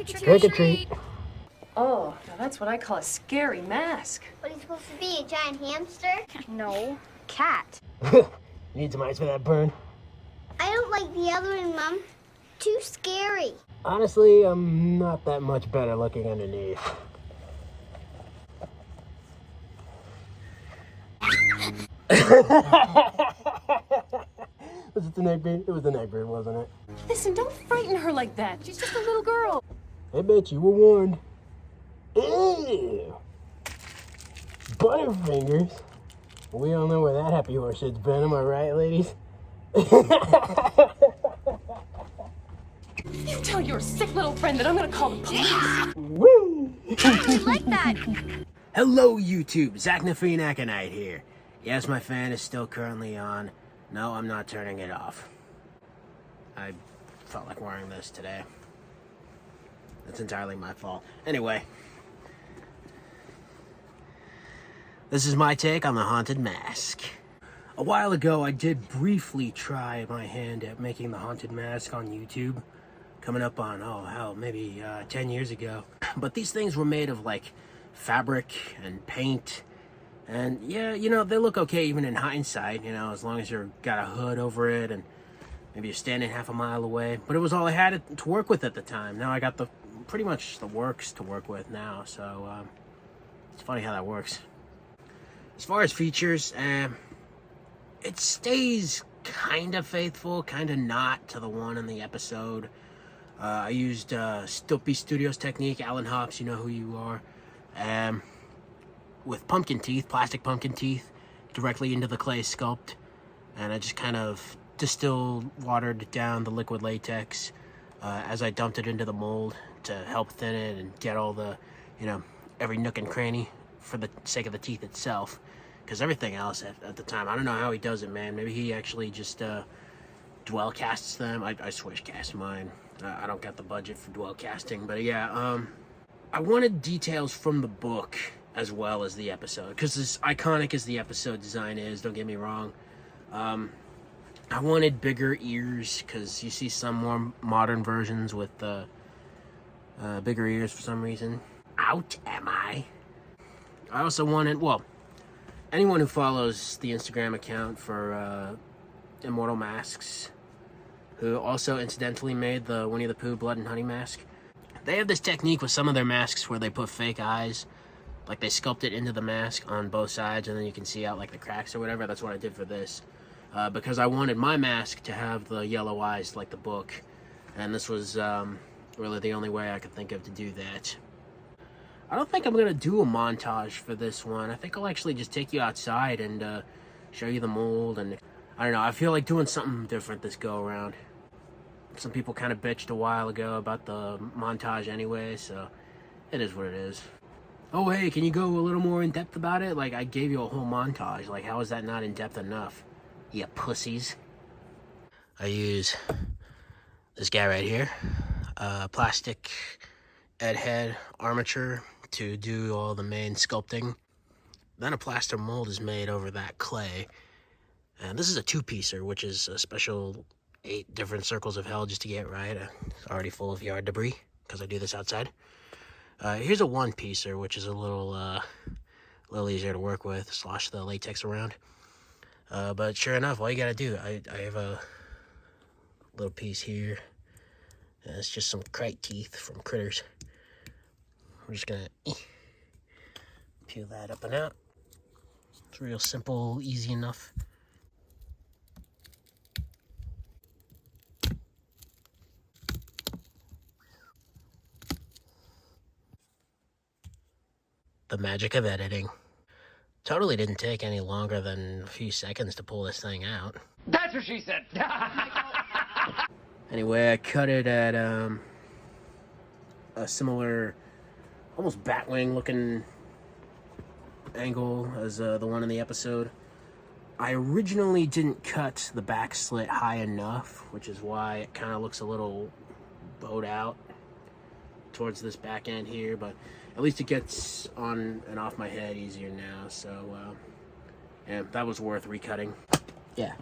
Trick or treat. Oh, now that's what I call a scary mask. What are you supposed to be, a giant hamster? No, cat. Need some ice for that burn? I don't like the other one, Mom. Too scary. Honestly, I'm not that much better looking underneath. Was it the neckbeard? It was the neckbeard, wasn't it? Listen, don't frighten her like that. She's just a little girl. I bet you were warned. Ew! Butterfingers. We all know where that happy horse shit's been, am I right, ladies? You tell your sick little friend that I'm gonna call the police. Woo! I like that. Hello, YouTube. Zachnafinakanite here. Yes, my fan is still currently on. No, I'm not turning it off. I felt like wearing this today. That's entirely my fault. Anyway. This is my take on the haunted mask. A while ago, I did briefly try my hand at making the haunted mask on YouTube. Coming up on, oh hell, maybe 10 years ago. But these things were made of like fabric and paint. And yeah, you know, they look okay even in hindsight, you know, as long as you've got a hood over it and maybe you're standing half a mile away. But it was all I had to work with at the time. Now I got pretty much the works to work with now. So it's funny how that works. As far as features, it stays kind of faithful, kind of not to the one in the episode. I used Stuppy Studios technique. Alan Hops, you know who you are. With pumpkin teeth, plastic pumpkin teeth, directly into the clay sculpt. And I just kind of distilled, watered down the liquid latex as I dumped it into the mold to help thin it and get all the, you know, every nook and cranny for the sake of the teeth itself. Because everything else at the time, I don't know how he does it, man. Maybe he actually just dwell casts them. I switch cast mine. I don't got the budget for dwell casting. But yeah, I wanted details from the book as well as the episode. Because as iconic as the episode design is, don't get me wrong. I wanted bigger ears because you see some more modern versions with bigger ears for some reason. Out am I? I also wanted, well, anyone who follows the Instagram account for Immortal Masks, who also incidentally made the Winnie the Pooh Blood and Honey mask, they have this technique with some of their masks where they put fake eyes, like they sculpt it into the mask on both sides and then you can see out like the cracks or whatever. That's what I did for this. Because I wanted my mask to have the yellow eyes like the book, and this was really the only way I could think of to do that. I don't think I'm going to do a montage for this one. I think I'll actually just take you outside and show you the mold, and I don't know, I feel like doing something different this go around. Some people kind of bitched a while ago about the montage anyway, so it is what it is. Oh hey, can you go a little more in depth about it? Like, I gave you a whole montage. Like, how is that not in depth enough? You pussies. I use this guy right here, plastic Ed head armature to do all the main sculpting. Then a plaster mold is made over that clay. And this is a two-piecer, which is a special 8 different circles of hell just to get right. It's already full of yard debris because I do this outside. Here's a one-piecer, which is a little easier to work with. Slosh the latex around. But sure enough, all you gotta do, I have a little piece here. And it's just some kite teeth from critters. We're just gonna peel that up and out. It's real simple, easy enough. The magic of editing. Totally didn't take any longer than a few seconds to pull this thing out. That's what she said. Anyway, I cut it at a similar, almost batwing looking angle as the one in the episode. I originally didn't cut the back slit high enough, which is why it kind of looks a little bowed out towards this back end here, but at least it gets on and off my head easier now, so yeah, that was worth recutting. Yeah,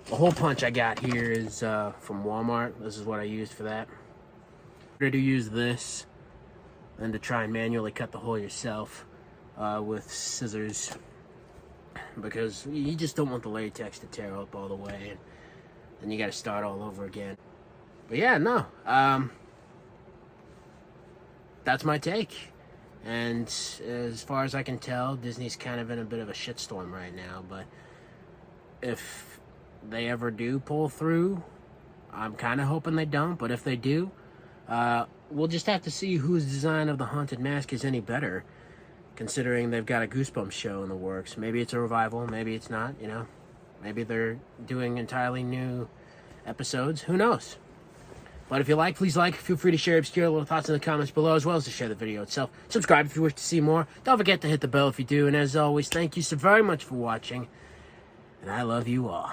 the hole punch I got here is from Walmart. This is what I used for that. Better to use this than to try and manually cut the hole yourself with scissors, because you just don't want the latex to tear up all the way, and then you got to start all over again. But yeah, no, that's my take. And as far as I can tell, Disney's kind of in a bit of a shitstorm right now. But if they ever do pull through, I'm kind of hoping they don't. But if they do, we'll just have to see whose design of the Haunted Mask is any better, considering they've got a Goosebumps show in the works. Maybe it's a revival, maybe it's not, you know. Maybe they're doing entirely new episodes. Who knows? But if you like, please like. Feel free to share obscure little thoughts in the comments below, as well as to share the video itself. Subscribe if you wish to see more. Don't forget to hit the bell if you do. And as always, thank you so very much for watching. And I love you all.